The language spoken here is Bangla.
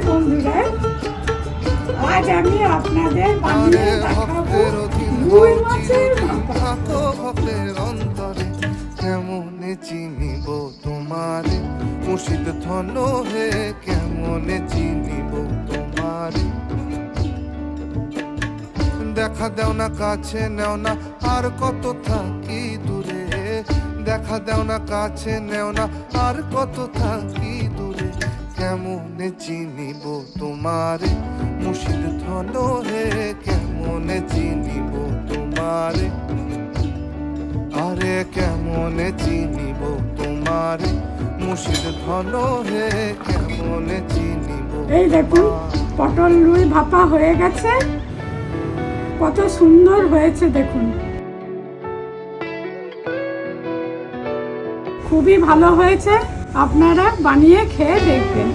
বন্ধুরা, আজ আমি আপনাদের বানিয়ে দেখাবো রুই মাছের ভাপা। ভক্তের অন্তরে কেমনে চিনিব তোমারে, মুর্শিদ ধন হে কেমনে চিনিব তোমারে। দেখা দেও না কাছে নেও না আর কত থাকি দূরে, দেখা দেও না কাছে নেও না আর কত থাকি দূরে। কেমনে চিনিব তোমারে, মুর্শিদ ধন হে কেমনে চিনিব তোমারে। আরে কেমনে চিনিব তোমারে, মুর্শিদ ধন হে কেমনে চিনিব। এই দেখুন পটল রুই ভাপা হয়ে গেছে, কত সুন্দর হয়েছে দেখুন, খুবই ভালো হয়েছে। আপনারা বানিয়ে খেয়ে দেখবেন।